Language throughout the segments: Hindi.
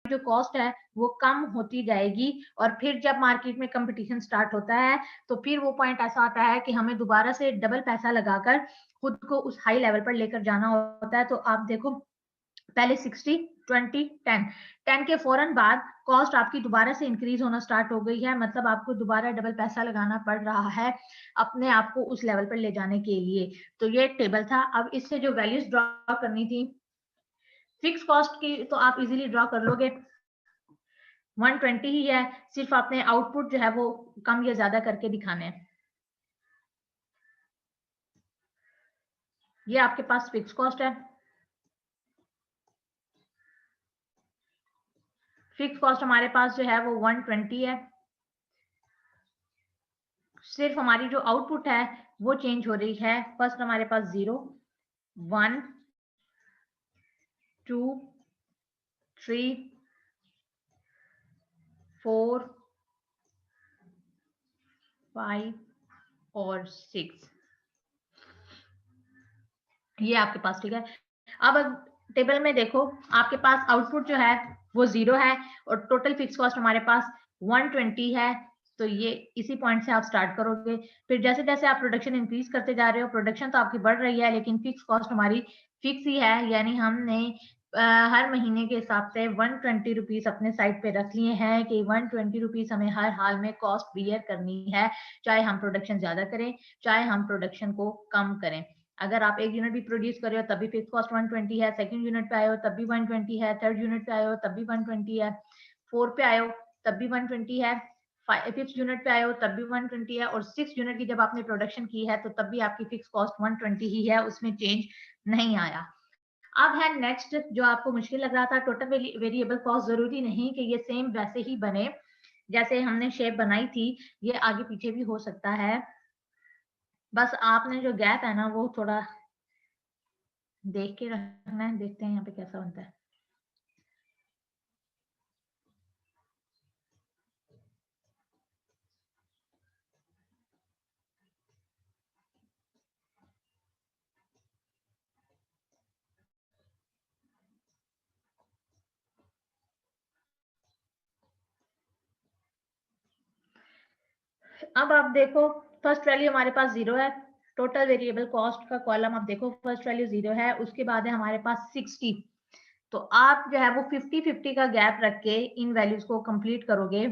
जो कॉस्ट है वो कम होती जाएगी, और फिर जब मार्केट में कंपटीशन स्टार्ट होता है तो फिर वो पॉइंट ऐसा आता है कि हमें दोबारा से डबल पैसा लगाकर खुद को उस हाई लेवल पर लेकर जाना होता है। तो आप देखो पहले 60 20 10 10 के फौरन बाद कॉस्ट आपकी दोबारा से इंक्रीज होना स्टार्ट हो गई है, मतलब आपको दोबारा डबल पैसा लगाना पड़ रहा है अपने आप को उस लेवल पर ले जाने के लिए। तो ये टेबल था। अब इससे जो वैल्यूज ड्रॉ करनी थी फिक्स कॉस्ट की तो आप इजीली ड्रॉ कर लोगे, 120 ही है, सिर्फ आपने आउटपुट जो है वो कम या ज्यादा करके दिखाने हैं। ये आपके पास फिक्स कॉस्ट है। फिक्स कॉस्ट हमारे पास जो है वो 120 है, सिर्फ हमारी जो आउटपुट है वो चेंज हो रही है। फर्स्ट हमारे पास 0 1 2 3 4 5 और 6, ये आपके पास, ठीक है। अब टेबल में देखो आपके पास आउटपुट जो है वो 0 है और टोटल फिक्स कॉस्ट हमारे पास 120 है। तो ये इसी पॉइंट से आप स्टार्ट करोगे, फिर जैसे जैसे आप प्रोडक्शन इंक्रीज करते जा रहे हो, प्रोडक्शन तो आपकी बढ़ रही है लेकिन फिक्स कॉस्ट हमारी फिक्स ही है, यानी हमने हर महीने के हिसाब से 120 रुपीज अपने साइड पे रख लिए हैं कि 120 रुपीज हमें हर हाल में कॉस्ट बियर करनी है, चाहे हम प्रोडक्शन ज्यादा करें चाहे हम प्रोडक्शन को कम करें। अगर आप एक यूनिट भी प्रोड्यूस कर रहे हो तब भी फिक्स कॉस्ट 120 है, सेकंड यूनिट पे आए हो तब भी 120 है, थर्ड यूनिट पे आए हो तब भी 120 है, फोर पे आए हो तब भी 120 है, फिफ्थ यूनिट पे आए हो तब भी 120 है, और सिक्स यूनिट की जब आपने प्रोडक्शन की है तो तब भी आपकी फिक्स कॉस्ट 120 ही है, उसमें चेंज नहीं आया। अब है नेक्स्ट जो आपको मुश्किल लग रहा था, टोटल वेरिएबल कॉस्ट। जरूरी नहीं कि ये सेम वैसे ही बने जैसे हमने शेप बनाई थी, ये आगे पीछे भी हो सकता है, बस आपने जो गैप है ना वो थोड़ा देख के रखना है। देखते हैं यहाँ पे कैसा बनता है। अब आप देखो फर्स्ट वैल्यू हमारे पास 0 है, टोटल वेरिएबल कॉस्ट का कॉलम आप देखो फर्स्ट वैल्यू 0 है, उसके बाद है हमारे पास 60। तो आप जो है वो 50-50 का गैप रख के इन वैल्यूज को कंप्लीट करोगे।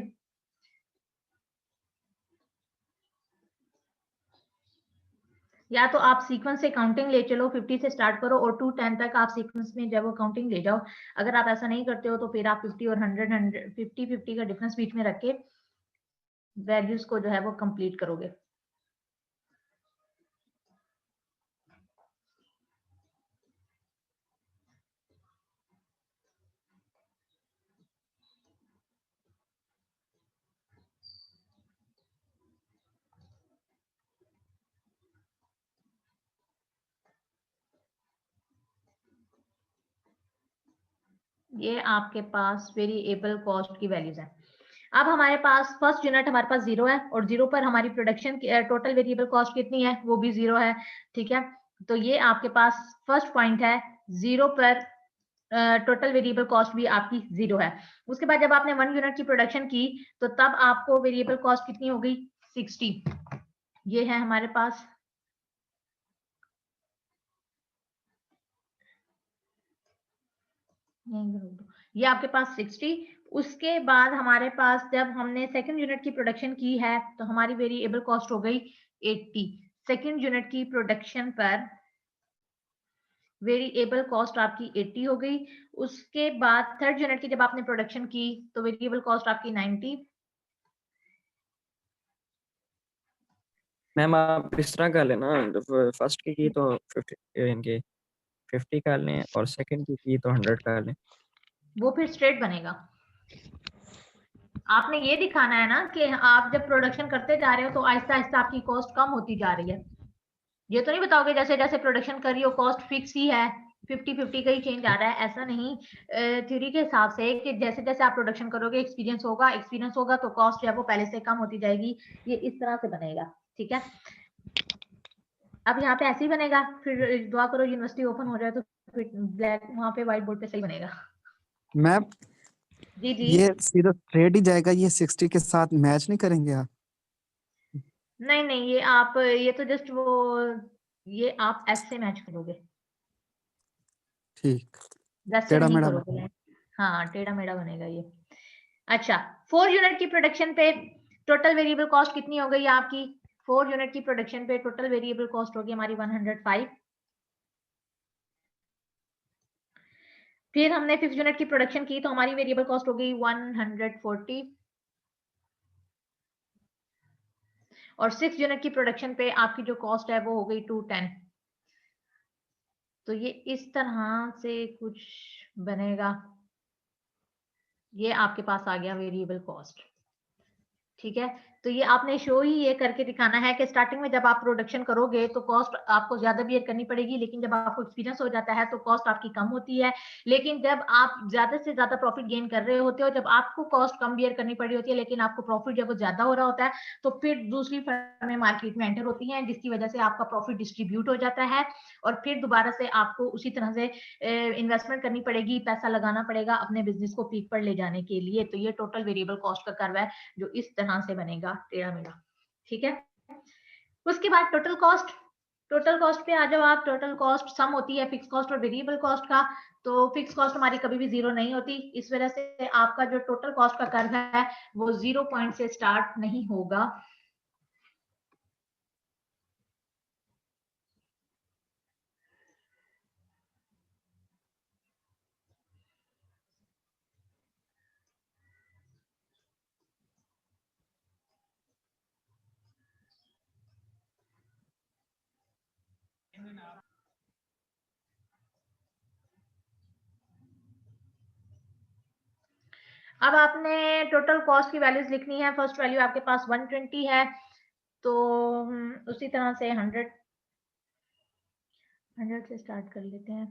या तो आप सीक्वेंस से काउंटिंग ले चलो, 50 से स्टार्ट करो और 2 10 तक आप सीक्वेंस में जब वो काउंटिंग ले जाओ। अगर आप ऐसा नहीं करते हो तो फिर आप 50 और 100 50-50 का डिफरेंस बीच में रख के वैल्यूज को जो है वो कंप्लीट करोगे। ये आपके पास वेरिएबल कॉस्ट की वैल्यूज है। अब हमारे पास फर्स्ट यूनिट हमारे पास 0 है और 0 पर हमारी प्रोडक्शन की टोटल वेरिएबल कॉस्ट कितनी है, वो भी 0 है, ठीक है। तो ये आपके पास फर्स्ट पॉइंट है, 0 पर टोटल वेरिएबल कॉस्ट भी आपकी 0 है। उसके बाद जब आपने 1 यूनिट की प्रोडक्शन की तो तब आपको वेरिएबल कॉस्ट कितनी हो गई, 60। ये है हमारे पास, ये आपके पास 60। उसके बाद हमारे पास जब हमने सेकंड यूनिट की प्रोडक्शन की है तो हमारी वेरिएबल कॉस्ट हो गई 80। सेकंड यूनिट की प्रोडक्शन पर वेरिएबल कॉस्ट आपकी 80 हो गई। उसके बाद थर्ड यूनिट की जब आपने प्रोडक्शन की तो वेरिएबल कॉस्ट आपकी 90। मैम आप इस तरह कर लेना, फर्स्ट की तो 50 इनके 50 कर लें और सेकंड की तो 100 कर लें। वो फिर स्ट्रेट बनेगा। आपने ये दिखाना है ना कि आप जब प्रोडक्शन करते जा रहे हो तो आहिस्ता आहिस्ता आपकी कॉस्ट कम होती जा रही है। ये तो नहीं बताओगे जैसे जैसे प्रोडक्शन कर रही हो कॉस्ट फिक्स ही है, 50-50 का ही चेंज आ रहा है, ऐसा नहीं। थ्योरी के हिसाब से कि जैसे जैसे आप प्रोडक्शन करोगे एक्सपीरियंस होगा तो कॉस्ट जो है वो पहले से कम होती जाएगी। ये इस तरह से बनेगा, ठीक है। अब यहाँ पे ऐसे ही बनेगा, फिर दुआ करो यूनिवर्सिटी ओपन हो जाए तो फिर ब्लैक वहां पे व्हाइट बोर्ड पे सही बनेगा। मैम जी जी। ये सीधा स्ट्रेट ही जाएगा, ये 60 के साथ मैच नहीं करेंगे आप? नहीं नहीं, ये आप ये तो जस्ट वो ये आप ऐसे मैच करोगे, ठीक, वैसे टेढ़ा नहीं मेढ़ा करोगे। हाँ टेढ़ा मेढ़ा बनेगा ये। अच्छा, 4 यूनिट की प्रोडक्शन पे टोटल वेरिएबल कॉस्ट कितनी हो गई आपकी? 4 यूनिट की प्रोडक्शन पे टोटल वेरिएबल कॉस्ट होगी हमारी 105। फिर हमने 5 यूनिट की प्रोडक्शन की तो हमारी वेरिएबल कॉस्ट हो गई 140। और 6 यूनिट की प्रोडक्शन पे आपकी जो कॉस्ट है वो हो गई 210। तो ये इस तरह से कुछ बनेगा। ये आपके पास आ गया वेरिएबल कॉस्ट। ठीक है, तो ये आपने शो ही ये करके दिखाना है कि स्टार्टिंग में जब आप प्रोडक्शन करोगे तो कॉस्ट आपको ज्यादा बियर करनी पड़ेगी, लेकिन जब आपको एक्सपीरियंस हो जाता है तो कॉस्ट आपकी कम होती है। लेकिन जब आप ज्यादा से ज्यादा प्रॉफिट गेन कर रहे होते हो, जब आपको कॉस्ट कम बियर करनी पड़ी होती है लेकिन आपको प्रॉफिट जब वो ज्यादा हो रहा होता है, तो फिर दूसरी फर्में मार्केट में एंटर होती हैं, जिसकी वजह से आपका प्रॉफिट डिस्ट्रीब्यूट हो जाता है और फिर दोबारा से आपको उसी तरह से इन्वेस्टमेंट करनी पड़ेगी, पैसा लगाना पड़ेगा अपने बिजनेस को पीक पर ले जाने के लिए। तो ये टोटल वेरिएबल कॉस्ट का कर्व है जो इस तरह से बनेगा टेढ़ा मेढ़ा। ठीक है, उसके बाद टोटल कॉस्ट। टोटल कॉस्ट पे आ जाओ आप। टोटल कॉस्ट सम होती है फिक्स कॉस्ट और वेरिएबल कॉस्ट का। तो फिक्स कॉस्ट हमारी कभी भी जीरो नहीं होती, इस वजह से आपका जो टोटल कॉस्ट का कर्व है वो 0 पॉइंट से स्टार्ट नहीं होगा। अब आपने टोटल कॉस्ट की वैल्यूज लिखनी है। फर्स्ट वैल्यू आपके पास 120 है, तो उसी तरह से 100 से स्टार्ट कर लेते हैं।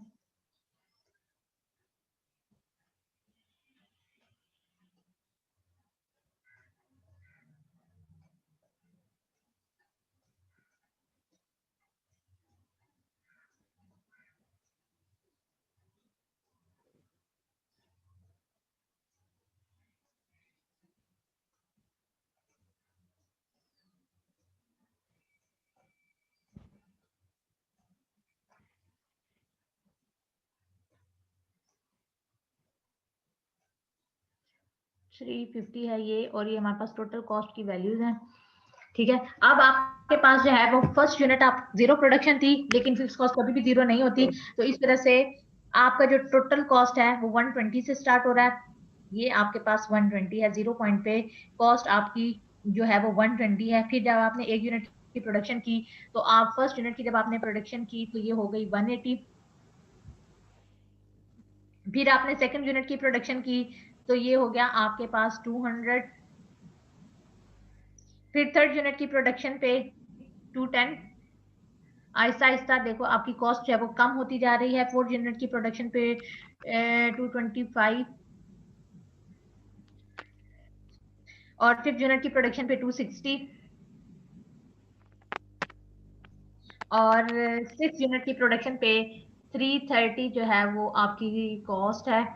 थ्री 50 है ये, और ये हमारे पास टोटल कॉस्ट की वैल्यूज हैं। ठीक है, अब आपके पास जो है वो फर्स्ट यूनिट आप जीरो प्रोडक्शन थी, लेकिन फिक्स कॉस्ट कभी भी जीरो नहीं होती, तो इस तरह से आपका जो टोटल कॉस्ट है वो 120 से स्टार्ट हो रहा है। ये आपके पास 120 है, 0 पॉइंट पे कॉस्ट आपकी जो है वो 120 है। फिर जब आपने एक यूनिट की प्रोडक्शन की, तो आप फर्स्ट यूनिट की जब आपने प्रोडक्शन की तो ये हो गई 180। फिर आपने सेकंड यूनिट की प्रोडक्शन की तो ये हो गया आपके पास 200। फिर थर्ड यूनिट की प्रोडक्शन पे 210। आहिस्ता आहिस्ता देखो आपकी कॉस्ट जो है वो कम होती जा रही है। फोर्थ यूनिट की प्रोडक्शन पे 225 और फिफ्थ यूनिट की प्रोडक्शन पे 260 और सिक्स यूनिट की प्रोडक्शन पे 330 जो है वो आपकी कॉस्ट है।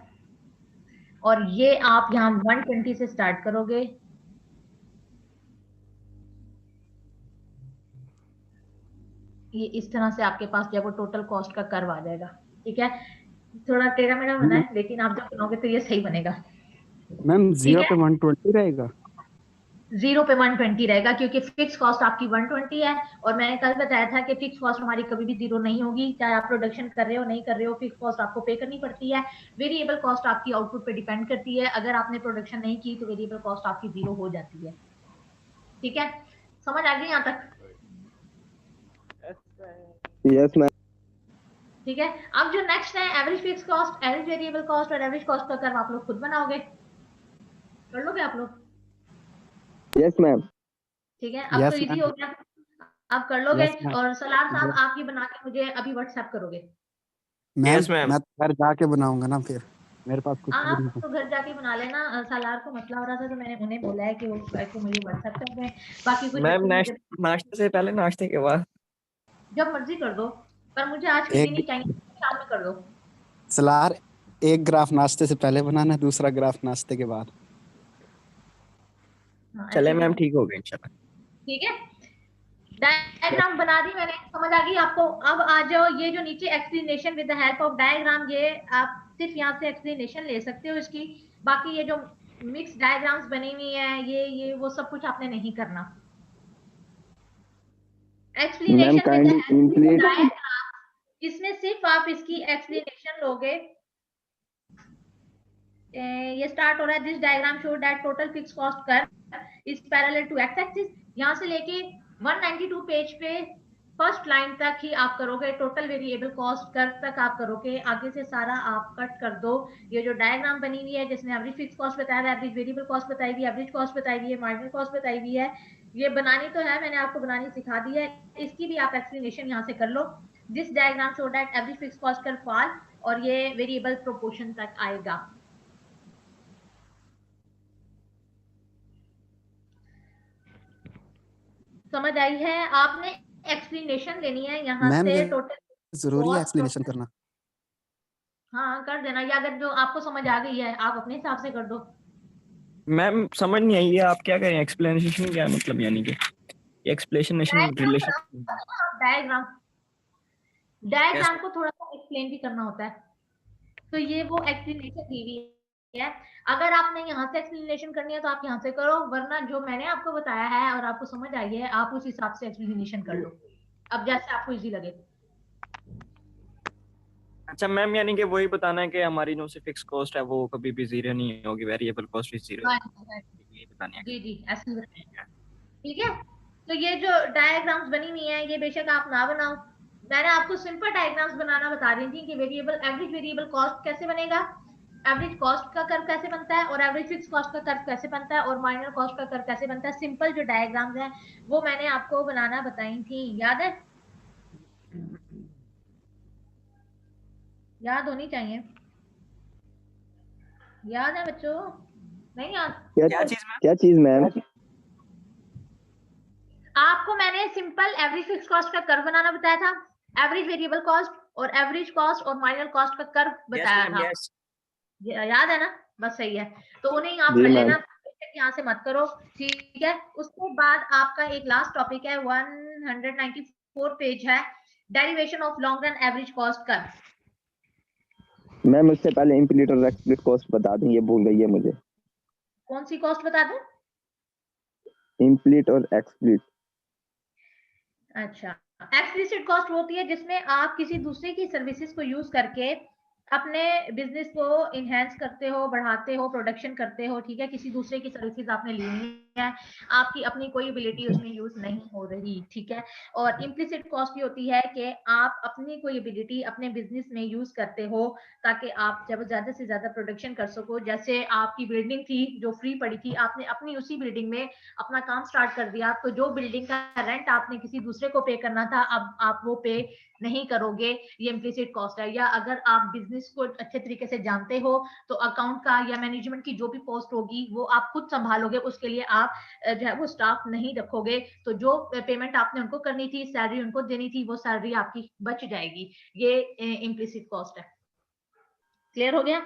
और ये आप यहाँ 120 से स्टार्ट करोगे। ये इस तरह से आपके पास जो है वो टोटल कॉस्ट का कर्व आ जाएगा। ठीक है, थोड़ा टेढ़ा मेढ़ा बना है, लेकिन आप जब बनाओगे तो ये सही बनेगा। मैम ठीक 0 है, पे 120 रहेगा? 0 पे 120 रहेगा क्योंकि फिक्स कॉस्ट आपकी 120 है। और मैंने कल बताया था कि फिक्स कॉस्ट हमारी कभी भी जीरो नहीं होगी, चाहे आप प्रोडक्शन कर रहे हो नहीं कर रहे हो, फिक्स कॉस्ट आपको पे करनी पड़ती है। वेरिएबल कॉस्ट आपकी आउटपुट पे डिपेंड करती है। अगर आपने प्रोडक्शन नहीं की तो वेरिएबल कॉस्ट आपकी जीरो हो जाती है। ठीक है, समझ आ गई यहाँ तक? Yes ma'am. ठीक है, अब जो नेक्स्ट है average fix cost, average variable cost और एवरेज कॉस्ट का कर्व आप लोग खुद बनाओगे। कर लोगे आप लोग? Yes ma'am. ठीक है, अब तो यस इजी मैम। हो गया, आप कर लोगे। Yes ma'am. और सलार साहब यस आप ये बना के मुझे अभी व्हाट्सएप करोगे। Ma'am, yes ma'am. मैं घर जाके बनाऊंगा ना, फिर मेरे पास कुछ भी आप नहीं है। तो घर जाके बना लेना। सालार को मसला हो रहा था तो मैंने उन्हें बोला है कि वो को मुझे व्हाट्सएप कर दें। बाकी कुछ मैम बच्चे मुझे नाश्ते से पहले, नाश्ते के बाद। जब मर्जी कर दो, पर मुझे आज के दिन ही एक चाहिए, शाम में कर दो। सलार एक ग्राफ नाश्ते से पहले बनाना है, दूसरा ग्राफ नाश्ते के बाद। हाँ, चले ऐसे मैम, करना। ठीक हो गए इंशाल्लाह। ठीक है, डायग्राम बना दी मैंने, समझ आ गई आपको। अब आ जाओ, ये जो नीचे explanation with the help of diagram, ये आप सिर्फ यहाँ से एक्सप्लेनेशन ले सकते हो इसकी। बाकी ये जो मिक्स डायग्राम्स बनी हुई है, ये वो सब कुछ आपने नहीं करना। Ma'am explanation with the kindly help of complete diagram, इसमें सिर्फ आप इसकी एक्सप्लेनेशन लोगे। ये स्टार्ट हो रहा है, this diagram show that total fix cost curve is parallel to X axis. यहाँ से लेके 192 पेज पे फर्स्ट लाइन तक ही आप करोगे, टोटल वेरिएबल कॉस्ट कर्व तक आप करोगे, आगे से सारा आप कट कर दो। ये जो डायग्राम बनी हुई है जिसमें एवरेज फिक्स कॉस्ट बताया है, एवरेज वेरिएबल कॉस्ट बताई हुई है, एवरेज कॉस्ट बताई हुई है, मार्जिनल कॉस्ट बताई हुई है, ये बनानी तो है, मैंने आपको बनानी सिखा दी है, इसकी भी आप एक्सप्लेनेशन यहाँ से कर लो। This diagram show that average fix cost curve fall, और ये वेरिएबल प्रोपोर्शन तक आएगा। समझ आई है? आपने एक्सप्लेनेशन लेनी है यहाँ मैम से ये टोटल जरूरी है कॉस्ट। एक्सप्लेनेशन करना? हाँ कर देना, या अगर जो आपको समझ आ गई है आप अपने हिसाब से कर दो। मैम समझ नहीं आई है, आप क्या करें? एक्सप्लेनेशन क्या मतलब, यानी कि एक्सप्लेनेशन रिलेशन? डायग्राम, डायग्राम को थोड़ा सा एक्सप्लेन भी करना होता है, तो ये वो एक्सप्लेनेशन दी हुई है। अगर आपने यहाँ से एक्सप्लेनेशन करनी है तो आप यहाँ से करो, वरना जो मैंने आपको बताया है और आपको समझ आई है, आप उस हिसाब से एक्सप्लेनेशन कर लो, अब जैसे आपको इजी लगे। अच्छा मैम, यानी कि वही बताना है कि हमारी जो से फिक्स कॉस्ट है वो कभी भी जीरो नहीं होगी, वेरिएबल कॉस्ट भी जीरो हाँ, है, ये बताने है। जी जी ऐसे ही। ठीक है। ठीक है, तो ये जो डायग्राम्स बनी हुई है, ये बेशक आप ना बनाओ, मैंने आपको सिंपल डायग्राम्स बनाना बता दी थी कि वेरिएबल एवरेज वेरिएबल कॉस्ट कैसे बनेगा, एवरेज कॉस्ट का कर्व कैसे बनता है, और एवरेज फिक्स कॉस्ट का कर्व कैसे बनता है, और माइनर कॉस्ट का कर्व कैसे बनता है। सिंपल जो डायग्राम्स हैं वो मैंने आपको बनाना बताई थी, याद है? याद होनी चाहिए, याद है बच्चों? नहीं याद? क्या चीज मैम? क्या चीज मैम? आपको मैंने सिंपल एवरेज फिक्स कॉस्ट का कर्व बनाना बताया था, एवरेज वेरिएबल कॉस्ट और एवरेज कॉस्ट और माइनर कॉस्ट का कर्व बताया था, यस। याद है ना? बस सही है, तो उन्हें आप जी कर मैम। लेना, यहाँ से मत करो। ठीक है, उसके बाद आपका एक लास्ट टॉपिक है, 194 पेज है, derivation of long run average cost curve. Ma'am उससे पहले इम्प्लीट और एक्सप्लिट कॉस्ट बता दें, ये भूल गई है मुझे। कौन सी कॉस्ट बता दूं? इम्प्लीट और एक्सप्लिट। अच्छा, एक्सप्लिसिट कॉस्ट होती है जिसमें आप किसी दूसरे की सर्विसेज को यूज करके अपने बिजनेस को इनहेंस करते हो, बढ़ाते हो, प्रोडक्शन करते हो। ठीक है, किसी दूसरे की सर्विसेज आपने ली है, आपकी अपनी कोई एबिलिटी उसमें यूज नहीं हो रही। ठीक है, और इम्प्लिसिट कॉस्ट ये होती है कि आप अपनी कोई एबिलिटी अपने बिजनेस में यूज करते हो ताकि आप जब ज्यादा से ज्यादा प्रोडक्शन कर सको। जैसे आपकी बिल्डिंग थी जो फ्री पड़ी थी, आपने अपनी उसी बिल्डिंग में अपना काम स्टार्ट कर दिया, तो जो बिल्डिंग का रेंट आपने किसी दूसरे को पे करना था, अब आप वो पे नहीं करोगे, ये इम्प्लिसिट कॉस्ट है। या अगर आप बिजनेस को अच्छे तरीके से जानते हो तो अकाउंट का या मैनेजमेंट की जो भी पोस्ट होगी वो आप खुद संभालोगे, उसके लिए आप जो है वो स्टाफ नहीं रखोगे, तो जो पेमेंट आपने उनको करनी थी, सैलरी उनको देनी थी, वो सैलरी आपकी बच जाएगी। ये इम्प्लिसिट कॉस्ट है। क्लियर हो गया?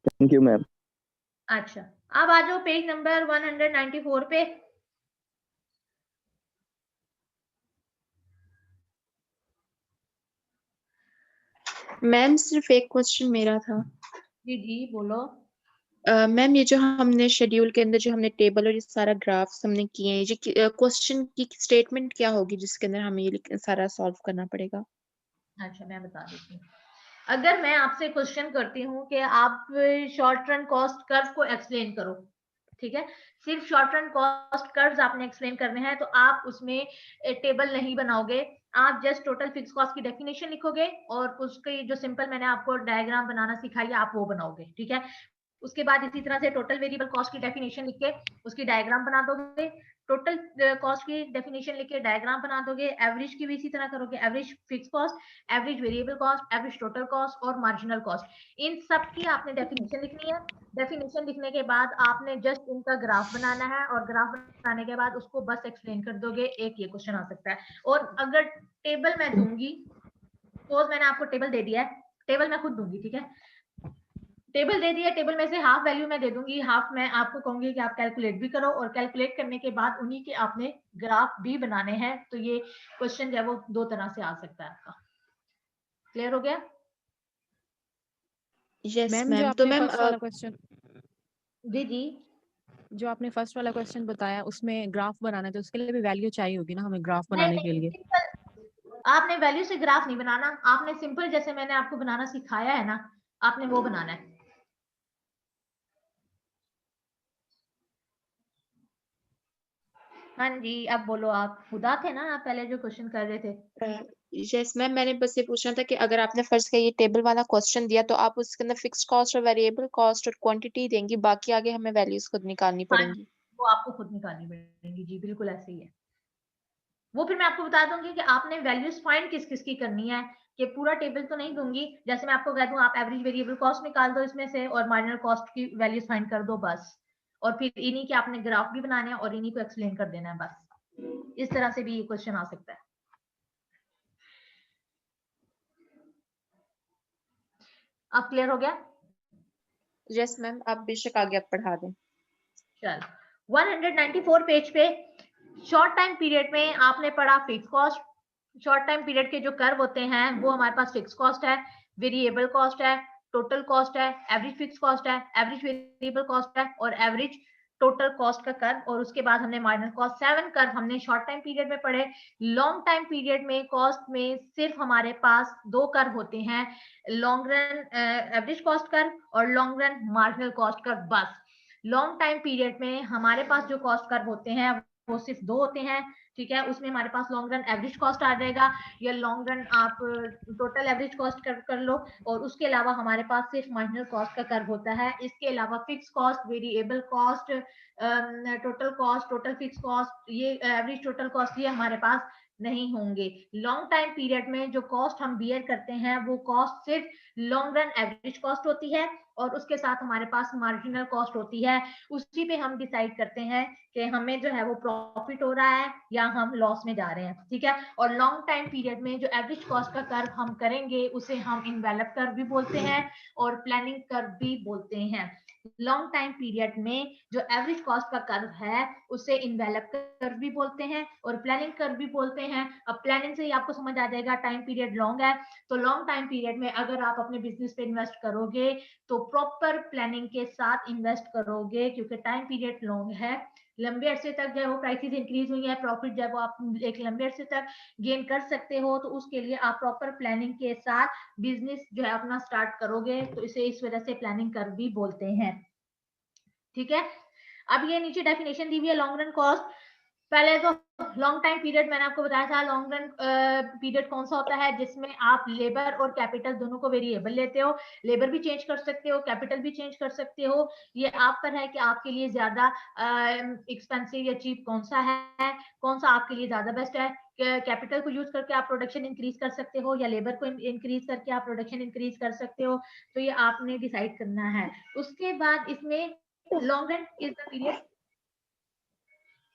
Thank you ma'am. अच्छा, अब आ जाओ पेज नंबर 194 पे। मैम सिर्फ एक क्वेश्चन मेरा था। जी जी बोलो। मैम ये जो हमने शेड्यूल के अंदर जो हमने टेबल और ये सारा ग्राफ्स हमने किए हैं, ये क्वेश्चन की स्टेटमेंट क्या होगी जिसके अंदर हमें ये सारा सॉल्व करना पड़ेगा? अच्छा मैं बता देती हूँ। अगर मैं आपसे क्वेश्चन करती हूँ कि आप शॉर्ट रन कॉस्ट कर्व को एक्सप्लेन करो, ठीक है, सिर्फ शॉर्ट रन कॉस्ट कर्व्स आपने एक्सप्लेन करने हैं, तो आप उसमें टेबल नहीं बनाओगे, आप जस्ट टोटल फिक्स कॉस्ट की डेफिनेशन लिखोगे और उसके जो सिंपल मैंने आपको डायग्राम बनाना सिखाई आप वो बनाओगे। ठीक है, उसके बाद इसी तरह से टोटल वेरिएबल कॉस्ट की डेफिनेशन लिख के उसकी डायग्राम बना दोगे, टोटल कॉस्ट की डेफिनेशन लिख के डायग्राम बना दोगे, एवरेज की भी इसी तरह करोगे, average fix cost, average variable cost, average total cost और मार्जिनल कॉस्ट, इन सब की आपने डेफिनेशन लिखनी है। डेफिनेशन लिखने के बाद आपने जस्ट इनका ग्राफ बनाना है और ग्राफ बनाने के बाद उसको बस एक्सप्लेन कर दोगे। एक ये क्वेश्चन आ सकता है। और अगर टेबल मैं दूंगी, सपोज मैंने आपको टेबल दे दिया है, टेबल मैं खुद दूंगी, ठीक है, टेबल दे दिया, टेबल में से हाफ वैल्यू मैं दे दूंगी, हाफ मैं आपको कहूंगी कि आप कैलकुलेट भी करो, और कैलकुलेट करने के बाद उन्हीं के आपने ग्राफ भी बनाने हैं। तो ये क्वेश्चन जो है वो दो तरह से आ सकता है आपका। क्लियर हो गया? यस मैम जो मैम। तो आपने मैम फर्स्ट वाला क्वेश्चन जी जी, जो आपने फर्स्ट वाला क्वेश्चन बताया उसमें ग्राफ बनाना है तो उसके लिए भी वैल्यू चाहिए होगी ना हमें ग्राफ नहीं बनाने के नहीं, लिए। सिंपल आपने वैल्यू से ग्राफ नहीं बनाना, आपने सिंपल जैसे मैंने आपको बनाना सिखाया है ना, आपने वो बनाना है। हाँ जी, अब बोलो, आप खुदा थे ना, आप पहले जो क्वेश्चन कर रहे थे। यस मैम, मैंने बस ये पूछना था कि अगर आपने फर्स्ट का ये टेबल वाला क्वेश्चन दिया तो आप उसके अंदर फिक्स्ड कॉस्ट और वेरिएबल कॉस्ट और क्वांटिटी देंगी, बाकी आगे हमें वैल्यूज खुद निकालनी हाँ पड़ेंगी। जी, वो आपको खुद निकालनी पड़ेगी। जी बिल्कुल ऐसे ही है। वो फिर मैं आपको बता दूंगी कि आपने वैल्यूज फाइंड किस किस की करनी है, कि पूरा टेबल तो नहीं दूंगी। जैसे मैं आपको कह दूं आप एवरेज वेरिएबल कॉस्ट निकाल दो इसमें से और मार्जिनल कॉस्ट की वैल्यूज फाइंड कर दो बस, और फिर इन्हीं के आपने ग्राफ भी बनाने हैं और इन्हीं को एक्सप्लेन कर देना है बस। इस तरह से भी ये क्वेश्चन आ सकता है। अब क्लियर हो गया? यस मैम, आप बेशक आगे आप पढ़ा दें। चल 194 पेज पे शॉर्ट टाइम पीरियड में आपने पढ़ा fix cost. Short time period के जो कर्व होते हैं वो हमारे पास फिक्स कॉस्ट है, वेरिएबल कॉस्ट है, टोटल कॉस्ट है, एवरेज फिक्स कॉस्ट है, एवरेज वेरिएबल कॉस्ट है और एवरेज टोटल कॉस्ट का कर्व। और उसके बाद हमने मार्जिनल कॉस्ट, 7 कर्व हमने शॉर्ट टाइम पीरियड में पढ़े। लॉन्ग टाइम पीरियड में कॉस्ट में सिर्फ हमारे पास 2 कर्व होते हैं, long run average cost curve और long run marginal cost curve. बस लॉन्ग टाइम पीरियड में हमारे पास जो कॉस्ट कर्व होते हैं वो सिर्फ 2 होते हैं, ठीक है। उसमें हमारे पास लॉन्ग रन एवरेज कॉस्ट आ जाएगा या लॉन्ग रन आप टोटल एवरेज कॉस्ट कर लो, और उसके अलावा हमारे पास सिर्फ मार्जिनल कॉस्ट का कर्व होता है। इसके अलावा fix cost, variable cost, total cost, total fix cost, ये एवरेज टोटल कॉस्ट, ये हमारे पास नहीं होंगे। लॉन्ग टाइम पीरियड में जो कॉस्ट हम बियर करते हैं वो कॉस्ट सिर्फ लॉन्ग रन एवरेज कॉस्ट होती है और उसके साथ हमारे पास मार्जिनल कॉस्ट होती है। उसी पे हम डिसाइड करते हैं कि हमें जो है वो प्रॉफिट हो रहा है या हम लॉस में जा रहे हैं, ठीक है। और लॉन्ग टाइम पीरियड में जो एवरेज कॉस्ट का कर्व हम करेंगे उसे हम इनवेलप कर्व भी बोलते हैं और प्लानिंग कर्व भी बोलते हैं। लॉन्ग टाइम पीरियड में जो एवरेज कॉस्ट का कर्व है उसे इनवेलप कर्व भी बोलते हैं और प्लानिंग कर्व भी बोलते हैं। अब प्लानिंग से ही आपको समझ आ जाएगा टाइम पीरियड लॉन्ग है, तो लॉन्ग टाइम पीरियड में अगर आप अपने बिजनेस पे इन्वेस्ट करोगे तो प्रॉपर प्लानिंग के साथ इन्वेस्ट करोगे, क्योंकि टाइम पीरियड लॉन्ग है। लंबे अरसे तक जो है वो प्राइसेस इंक्रीज हुई है, प्रॉफिट जब आप एक लंबे अरसे तक गेन कर सकते हो तो उसके लिए आप प्रॉपर प्लानिंग के साथ बिजनेस जो है अपना स्टार्ट करोगे, तो इसे इस वजह से प्लानिंग कर भी बोलते हैं, ठीक है। अब ये नीचे डेफिनेशन दी हुई है लॉन्ग रन कॉस्ट। पहले तो लॉन्ग टाइम पीरियड मैंने आपको बताया था, लॉन्ग रन पीरियड कौन सा होता है जिसमें आप लेबर और कैपिटल दोनों को वेरिएबल लेते हो। लेबर भी चेंज कर सकते हो, कैपिटल भी चेंज कर सकते हो, ये आप पर है कि आपके लिए ज्यादा एक्सपेंसिव या चीप कौन सा है, कौन सा आपके लिए ज्यादा बेस्ट है। कैपिटल को यूज करके आप प्रोडक्शन इंक्रीज कर सकते हो या लेबर को इंक्रीज करके आप प्रोडक्शन इंक्रीज कर सकते हो, तो ये आपने डिसाइड करना है। उसके बाद इसमें long run is the period,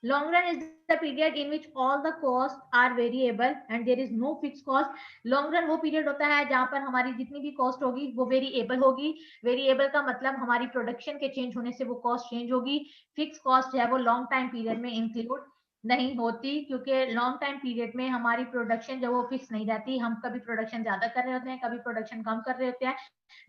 long run is the period in which all the costs are variable and there is no fixed cost. long run वो पीरियड होता है जहां पर हमारी जितनी भी कॉस्ट होगी वो वेरिएबल होगी। वेरिएबल का मतलब हमारी प्रोडक्शन के चेंज होने से वो कॉस्ट चेंज होगी। फिक्स कॉस्ट है वो लॉन्ग टाइम पीरियड में इंक्लूड नहीं होती, क्योंकि लॉन्ग टाइम पीरियड में हमारी प्रोडक्शन जो वो फिक्स नहीं रहती, हम कभी प्रोडक्शन ज्यादा कर रहे होते हैं, कभी प्रोडक्शन कम कर रहे होते हैं।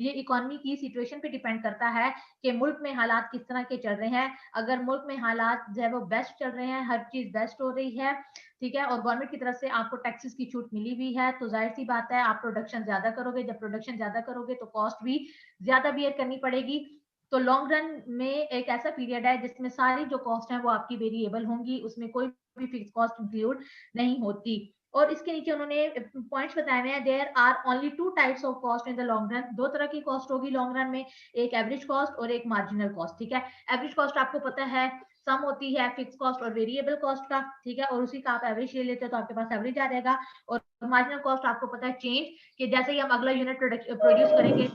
ये इकोनॉमी की सिचुएशन पे डिपेंड करता है कि मुल्क में हालात किस तरह के चल रहे हैं। अगर मुल्क में हालात जो है वो बेस्ट चल रहे हैं, हर चीज बेस्ट हो रही है, ठीक है, और गवर्नमेंट की तरफ से आपको टैक्सेस की छूट मिली हुई है, तो जाहिर सी बात है आप प्रोडक्शन ज्यादा करोगे। जब प्रोडक्शन ज्यादा करोगे तो कॉस्ट भी ज्यादा बियर करनी पड़ेगी। तो लॉन्ग रन में एक ऐसा पीरियड है जिसमें सारी जो कॉस्ट है वो आपकी वेरिएबल होंगी, उसमें कोई भी फिक्स कॉस्ट इंक्लूड नहीं होती। और इसके नीचे उन्होंने पॉइंट्स बताए हुए हैं, there are only 2 types of cost in the long run, 2 तरह की कॉस्ट होगी लॉन्ग रन में, एक एवरेज कॉस्ट और एक मार्जिनल कॉस्ट, ठीक है। एवरेज कॉस्ट आपको पता है सम होती है फिक्स कॉस्ट और वेरिएबल कॉस्ट का, ठीक है, और उसी का आप एवरेज ले लेते हैं तो आपके पास एवरेज आ जाएगा। और मार्जिनल कॉस्ट आपको पता है चेंज, कि जैसे ही हम अगला यूनिट प्रोड्यूस करेंगे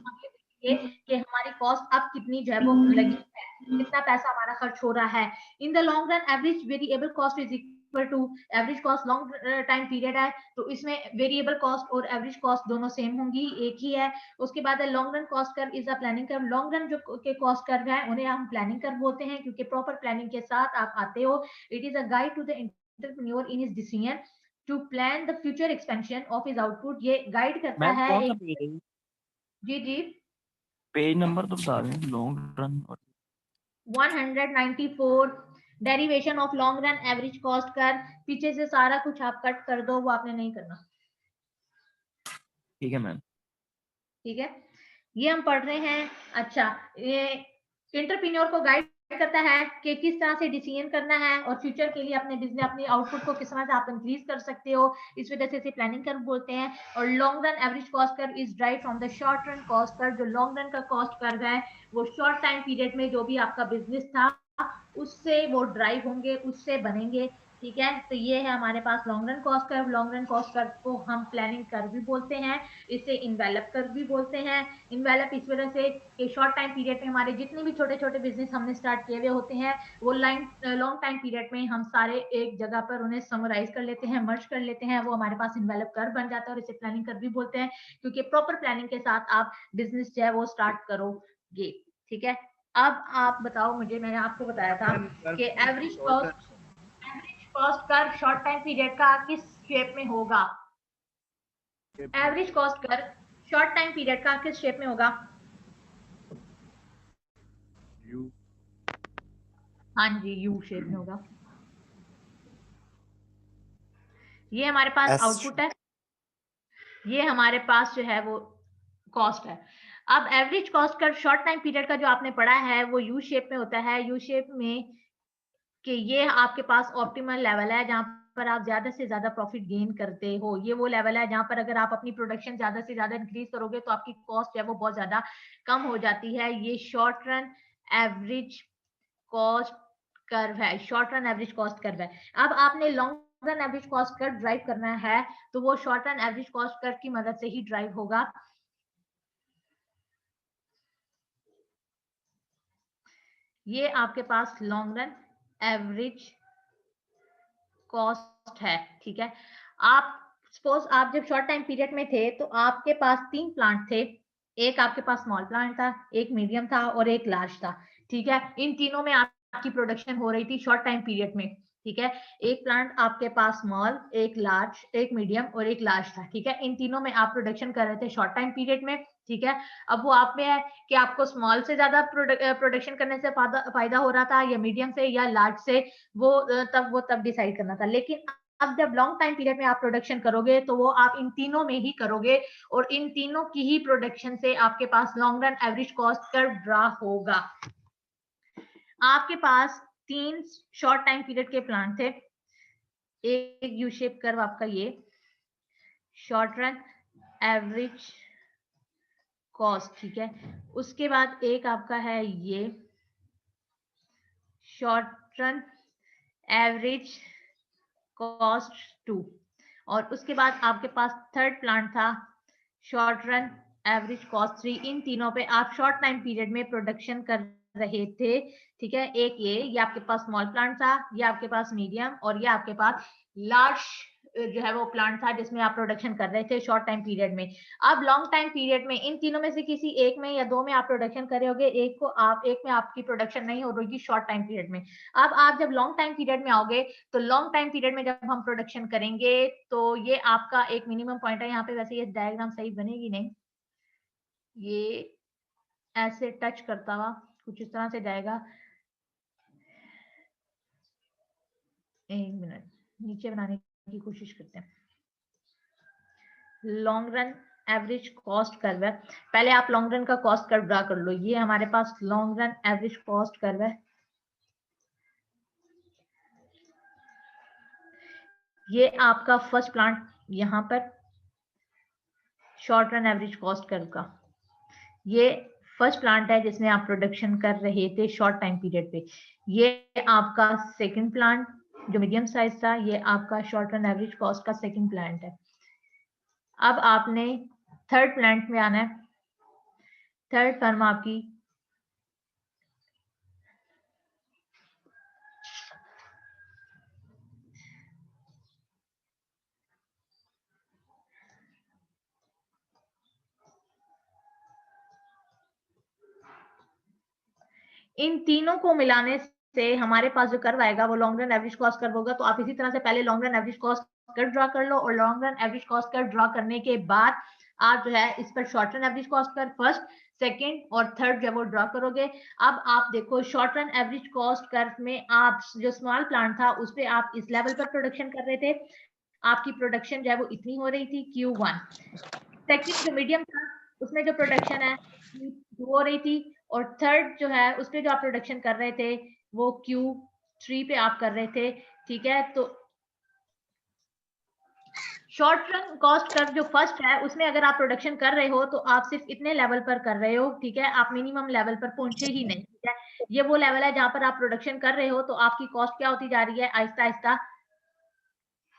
कि हमारी कॉस्ट अब कितनी जो है वो लगी है, कितना पैसा हमारा खर्च हो रहा है। In the long run average variable cost is equal to average cost long time period है, तो इसमें वेरिएबल कॉस्ट और एवरेज कॉस्ट दोनों सेम होंगी, एक ही है। उसके बाद long run cost curve is a planning curve, long run जो के कॉस्ट कर्व है उन्हें हम प्लानिंग कर्व बोलते हैं, क्योंकि प्रॉपर प्लानिंग के साथ आप आते हो। It is a guide to the entrepreneur in his decision to plan the future expansion of his output, ये गाइड करता मैम है कौन सा एक। पेज है? जी जी, पेज नंबर तो बता दें, लॉन्ग रन और 194 derivation of long run average cost कर, पीछे से सारा कुछ आप कट कर दो, वो आपने नहीं करना, ठीक है मैम। ठीक है। ये हम पढ़ रहे हैं। अच्छा, ये एंटरप्रेन्योर को गाइड करता है कि किस तरह से डिसीजन करना है और फ्यूचर के लिए अपने बिजनेस अपनी आउटपुट को किस तरह से आप इंक्रीज कर सकते हो, इस वजह से इसे प्लानिंग कर्व बोलते हैं। और long run average cost curve is drive from the short run cost curve, जो लॉन्ग रन का कॉस्ट कर्व है वो शॉर्ट टाइम पीरियड में जो भी आपका बिजनेस था उससे वो ड्राइव होंगे, उससे बनेंगे, ठीक है। तो ये है हमारे पास long run cost curve. Long run cost curve को हम प्लानिंग कर्व भी बोलते हैं, इसे इन्वेलप कर्व भी बोलते हैं। इन्वेलप इस वजह से कि शॉर्ट टाइम पीरियड में हमारे जितने भी छोटे छोटे बिजनेस हमने स्टार्ट किए हुए होते हैं वो लॉन्ग टाइम पीरियड में हम सारे एक जगह पर उन्हें समराइज कर लेते हैं, मर्ज कर लेते हैं, वो हमारे पास इन्वेलप कर्व बन जाता है और इसे प्लानिंग कर्व भी बोलते हैं, क्योंकि प्रॉपर प्लानिंग के साथ आप बिजनेस जो है वो स्टार्ट करोगे, ठीक है। अब आप बताओ मुझे, मैंने आपको बताया था कि average cost curve short time period का किस शेप में होगा, average cost curve short time period का किस शेप में होगा? हाँ जी, यू शेप में होगा। ये हमारे पास आउटपुट है, ये हमारे पास जो है वो कॉस्ट है। अब average cost curve short time period का जो आपने पढ़ा है वो यू शेप में होता है, यू शेप में कि ये आपके पास ऑप्टिमल लेवल है जहां पर आप ज्यादा से ज्यादा प्रॉफिट गेन करते हो, ये वो लेवल है जहां पर अगर आप अपनी प्रोडक्शन ज्यादा से ज्यादा इंक्रीज करोगे तो आपकी कॉस्ट है वो बहुत ज्यादा कम हो जाती है। ये short run average cost curve है, short run average cost curve है। अब आपने long run average cost curve drive करना है तो वो short run average cost curve की मदद से ही ड्राइव होगा। ये आपके पास लॉन्ग रन एवरेज कॉस्ट है, ठीक है। आप सपोज आप जब शॉर्ट टाइम पीरियड में थे तो आपके पास 3 प्लांट थे, एक आपके पास स्मॉल प्लांट था, एक मीडियम था और एक लार्ज था, ठीक है। इन तीनों में आपकी प्रोडक्शन हो रही थी शॉर्ट टाइम पीरियड में, ठीक है। एक प्लांट आपके पास स्मॉल, एक लार्ज, एक मीडियम और एक लार्ज था, ठीक है। इन तीनों में आप प्रोडक्शन कर रहे थे शॉर्ट टाइम पीरियड में, ठीक है। अब वो आप में है कि आपको स्मॉल से ज्यादा प्रोडक्शन करने से फायदा हो रहा था या मीडियम से या लार्ज से, वो तब डिसाइड करना था। लेकिन अब जब लॉन्ग टाइम पीरियड में आप प्रोडक्शन करोगे तो वो आप इन तीनों में ही करोगे और इन तीनों की ही प्रोडक्शन से आपके पास long run average cost curve draw होगा। आपके पास 3 शॉर्ट टाइम पीरियड के प्लान थे, एक यू शेप कर्व आपका ये शॉर्ट रन एवरेज कॉस्ट, ठीक है। उसके बाद एक आपका है ये शॉर्ट रन एवरेज कॉस्ट 2 और उसके बाद आपके पास थर्ड प्लांट था शॉर्ट रन एवरेज कॉस्ट 3। इन तीनों पे आप शॉर्ट टाइम पीरियड में प्रोडक्शन कर रहे थे, ठीक है। एक ये आपके पास स्मॉल प्लांट था, ये आपके पास मीडियम और ये आपके पास लार्ज जो है वो प्लांट था जिसमें आप प्रोडक्शन कर रहे थे शॉर्ट टाइम पीरियड में। अब लॉन्ग टाइम पीरियड में इन तीनों में से किसी एक में या दो में आप प्रोडक्शन कर रहे होगे, एक में आपकी प्रोडक्शन नहीं हो रही शॉर्ट टाइम पीरियड में। अब आप जब लॉन्ग टाइम पीरियड में आओगे तो लॉन्ग टाइम पीरियड में जब हम प्रोडक्शन करेंगे तो ये आपका एक मिनिमम पॉइंट है। यहाँ पे वैसे ये डायग्राम सही बनेगी नहीं, ये ऐसे टच करता हुआ कुछ इस तरह से जाएगा। एक मिनट, नीचे बनाने की कोशिश करते हैं। Long run average cost curve है, पहले आप लॉन्ग रन का कॉस्ट कर्व ड्रा कर लो। ये हमारे पास long run average cost curve है, ये आपका फर्स्ट प्लांट यहाँ पर short run average cost curve का, ये फर्स्ट प्लांट है जिसमें आप प्रोडक्शन कर रहे थे शॉर्ट टाइम पीरियड पे। ये आपका सेकंड प्लांट जो मीडियम साइज था, ये आपका शॉर्ट रन एवरेज कॉस्ट का सेकंड प्लांट है। अब आपने थर्ड प्लांट में आना है। थर्ड फर्म आपकी इन तीनों को मिलाने से हमारे पास जो कर्व आएगा वो long run average cost curve होगा। तो आप इसी तरह से पहले long run average cost curve draw कर लो और long run average cost curve draw करने के बाद आप जो है इस पर short run average cost curve first, second और थर्ड जो है वो ड्रा करोगे। अब आप देखो short run average cost curve में आप जो स्मॉल प्लांट था उस पे आप इस लेवल पर प्रोडक्शन कर रहे थे, आपकी प्रोडक्शन जो है वो इतनी हो रही थी Q1। सेकंड जो मीडियम था उसमें जो प्रोडक्शन है Q2 हो रही थी और थर्ड जो है उस पे जो आप प्रोडक्शन कर रहे थे वो Q3 पे आप कर रहे थे। ठीक है, तो शॉर्ट रन कॉस्ट कर्व जो फर्स्ट है उसमें अगर आप प्रोडक्शन कर रहे हो तो आप सिर्फ इतने लेवल पर कर रहे हो। ठीक है, आप मिनिमम लेवल पर पहुंचे ही नहीं। ठीक है, ये वो लेवल है जहां पर आप प्रोडक्शन कर रहे हो तो आपकी कॉस्ट क्या होती जा रही है, आहिस्ता आहिस्ता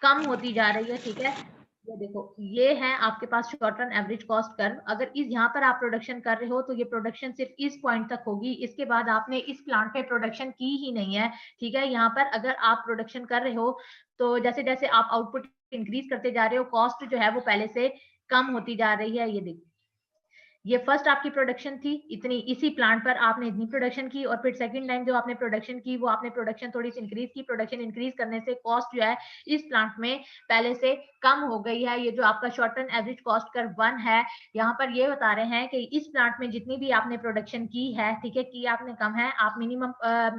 कम होती जा रही है। ठीक है, ये देखो ये है आपके पास short run average cost curve. अगर इस यहाँ पर आप प्रोडक्शन कर रहे हो तो ये प्रोडक्शन सिर्फ इस पॉइंट तक होगी, इसके बाद आपने इस प्लांट पे प्रोडक्शन की ही नहीं है। ठीक है, यहाँ पर अगर आप प्रोडक्शन कर रहे हो तो जैसे जैसे आप आउटपुट इंक्रीज करते जा रहे हो कॉस्ट जो है वो पहले से कम होती जा रही है। ये देखो ये फर्स्ट आपकी प्रोडक्शन थी इतनी, इसी प्लांट पर आपने इतनी प्रोडक्शन की और फिर सेकंड टाइम जो आपने प्रोडक्शन की वो आपने प्रोडक्शन थोड़ी सी इंक्रीज की। प्रोडक्शन इंक्रीज करने से कॉस्ट जो है इस प्लांट में पहले से कम हो गई है। ये जो आपका short run average cost curve 1 है, यहाँ पर ये बता रहे हैं कि इस प्लांट में जितनी भी आपने प्रोडक्शन की है, ठीक है, की आपने कम है, आप मिनिमम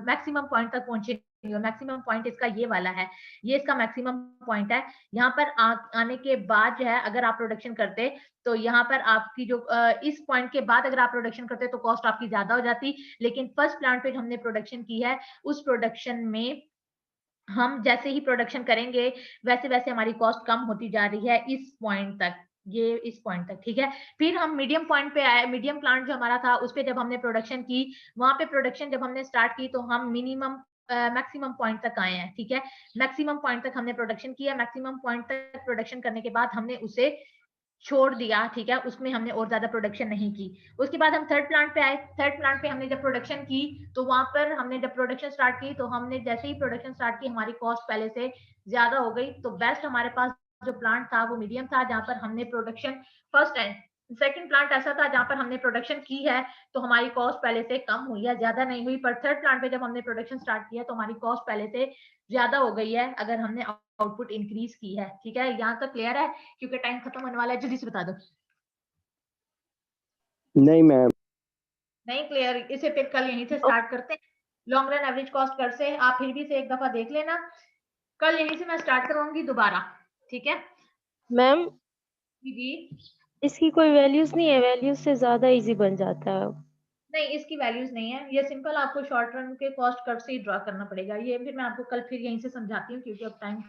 मैक्सिमम पॉइंट तक पहुंचे। मैक्सिमम पॉइंट इसका ये वाला है, ये इसका मैक्सिमम पॉइंट है। यहाँ पर आने के बाद जो है अगर आप प्रोडक्शन करते तो यहाँ पर आपकी जो इस पॉइंट के बाद अगर आप प्रोडक्शन करते तो कॉस्ट आपकी ज्यादा हो जाती। लेकिन फर्स्ट प्लांट पे जो हमने प्रोडक्शन की है उस प्रोडक्शन में हम जैसे ही प्रोडक्शन करेंगे वैसे वैसे हमारी कॉस्ट कम होती जा रही है इस पॉइंट तक, ये इस पॉइंट तक। ठीक है, फिर हम मीडियम पॉइंट पे आए। मीडियम प्लांट जो हमारा था उस पे जब हमने प्रोडक्शन की, वहां पे प्रोडक्शन जब हमने स्टार्ट की तो हम मिनिमम मैक्सिमम पॉइंट तक आए हैं। ठीक है, मैक्सिमम पॉइंट तक हमने प्रोडक्शन किया। मैक्सिमम पॉइंट तक प्रोडक्शन करने के बाद हमने उसे छोड़ दिया। ठीक है, उसमें हमने और ज्यादा प्रोडक्शन नहीं की। उसके बाद हम थर्ड प्लांट पे आए। थर्ड प्लांट पे हमने जब प्रोडक्शन की तो वहां पर हमने जब प्रोडक्शन स्टार्ट की तो हमने जैसे ही प्रोडक्शन स्टार्ट की हमारी कॉस्ट पहले से ज्यादा हो गई। तो बेस्ट हमारे पास जो प्लांट था वो मीडियम था, जहां पर हमने production first and second plant ऐसा था जहां पर हमने प्रोडक्शन की है तो हमारी कॉस्ट पहले से कम हुई है, ज्यादा नहीं हुई। पर थर्ड प्लांट पे जब हमने प्रोडक्शन स्टार्ट किया तो हमारी कॉस्ट पहले से ज्यादा हो गई है अगर हमने आउटपुट इंक्रीज की है। ठीक है, यहाँ तक क्लियर है? क्योंकि टाइम खत्म होने वाला है, जल्दी से बता दो। नहीं मैम। नहीं क्लियर, इसे फिर कल यहीं से स्टार्ट करते हैं। लॉन्ग रन एवरेज कॉस्ट कर से आप फिर भी से एक दफा देख लेना, कल यहीं से मैं स्टार्ट करवाऊंगी दोबारा। ठीक है मैम, जी, इसकी कोई वैल्यूज नहीं है? वैल्यूज से ज्यादा इजी बन जाता है। नहीं इसकी वैल्यूज नहीं है, ये सिंपल आपको शॉर्ट रन के कॉस्ट कर्व से ही ड्रॉ करना पड़ेगा। ये फिर मैं आपको कल फिर यहीं से समझाती हूँ क्योंकि अब टाइम